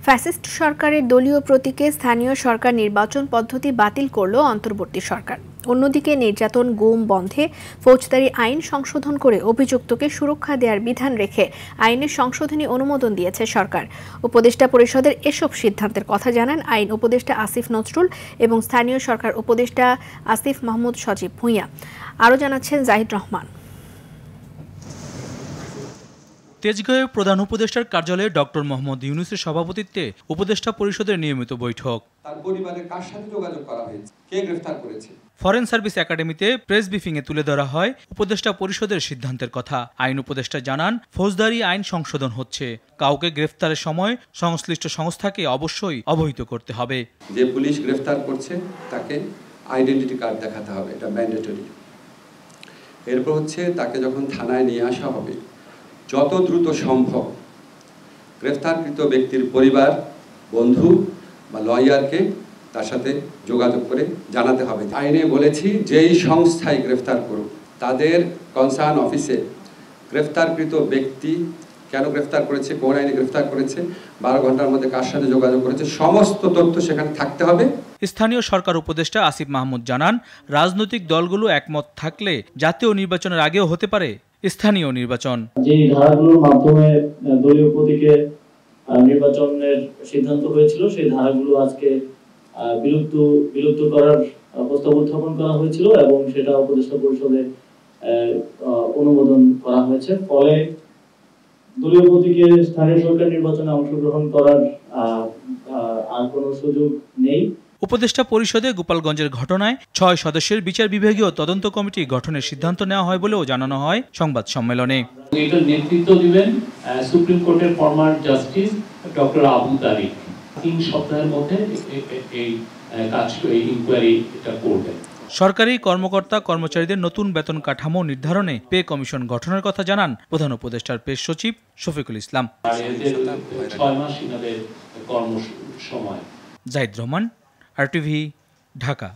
Fascist সরকারের দলীয় প্রতীকে স্থানীয় সরকার নির্বাচন পদ্ধতি বাতিল করল অন্তর্বর্তী সরকার। অন্যদিকে নির্যাতন গুম বন্ধে ফৌজদারি আইন সংশোধন করে অভিযুক্তকে সুরক্ষা দেওয়ার বিধান রেখে আইনের সংশোধনী অনুমোদন দিয়েছে সরকার। উপদেষ্টা পরিষদের এসব সিদ্ধান্তের কথা জানান আইন উপদেষ্টা আসিফ নজরুল এবং স্থানীয় সরকার উপদেষ্টা আসিফ মাহমুদ সজীব ভূঁইয়া। আরও জানাচ্ছেন জাহিদ রহমান। তেজগাঁওয়ে প্রধান উপদেষ্টার কার্যালয়ে ডক্টর মোহাম্মদ ইউনূসের সভাপতিত্বে উপদেষ্টা পরিষদের নিয়মিত বৈঠক। তার পরিবারের কার সাথে যোগাযোগ করা হয়েছে, কে গ্রেফতার করেছে। ফরেন সার্ভিস একাডেমিতে প্রেস ব্রিফিংয়ে তুলে ধরা হয় উপদেষ্টা পরিষদের সিদ্ধান্তের কথা। আইন উপদেষ্টা জানান, ফৌজদারি আইন সংশোধন হচ্ছে। কাউকে গ্রেফতারের সময় সংশ্লিষ্ট সংস্থাকে অবশ্যই অবহিত করতে হবে। যে পুলিশ গ্রেফতার করছে তাকে আইডেন্টিটি কার্ড দেখাতে হবে, এটা ম্যান্ডেটরি। এরপর হচ্ছে তাকে যখন থানায় নিয়ে আসা হবে, যত দ্রুত সম্ভব গ্রেফতারকৃত ব্যক্তির পরিবার, বন্ধু বা লয়ারকে তার সাথে যোগাযোগ করে জানাতে হবে। আইনে বলেছি, যেই সংস্থায় গ্রেফতার করুক তাদের কনসার্ন অফিসে গ্রেফতারকৃত ব্যক্তি কেন গ্রেফতার করেছে, কোন আইনে গ্রেফতার করেছে, 12 ঘন্টার মধ্যে কার সাথে যোগাযোগ করেছে, সমস্ত তথ্য সেখানে থাকতে হবে। স্থানীয় সরকার উপদেষ্টা আসিফ মাহমুদ জানান, রাজনৈতিক দলগুলো একমত থাকলে জাতীয় নির্বাচনের আগেও হতে পারে স্থানীয় নির্বাচন। যে ধারাগুলোর মাধ্যমে দলীয় প্রতীকে নির্বাচনের সিদ্ধান্ত হয়েছিল, সেই ধারাগুলো আজকে বিলুপ্ত করার প্রস্তাব উত্থাপন করা হয়েছিল এবং সেটা উপদেষ্টা পরিষদে অনুমোদন করা হয়েছে। ফলে দলীয় প্রতীকে স্থানীয় সরকার নির্বাচনে অংশগ্রহণ করার আর কোনো সুযোগ নেই। উপদেষ্টা পরিষদে গোপালগঞ্জের ঘটনায় 6 সদস্যের বিচার বিভাগীয় তদন্ত কমিটি গঠনের সিদ্ধান্ত নেওয়া হয় বলেও জানানো হয় সংবাদ সম্মেলনে। এটার নেতৃত্ব দিবেন সুপ্রিম কোর্টের ফরমার জাস্টিস ডক্টর আবু তারিক। 3 সপ্তাহের মধ্যে এই ইনকোয়ারি এটা করবেন। সরকারি কর্মকর্তা কর্মচারীদের নতুন বেতন কাঠামো নির্ধারণে পে কমিশন গঠনের কথা জানান প্রধান উপদেষ্টার প্রেস সচিব শফিকুল ইসলাম। 6 মাস ইনাদের কর্মসময়। জাহিদ রহমান, RTV, ঢাকা।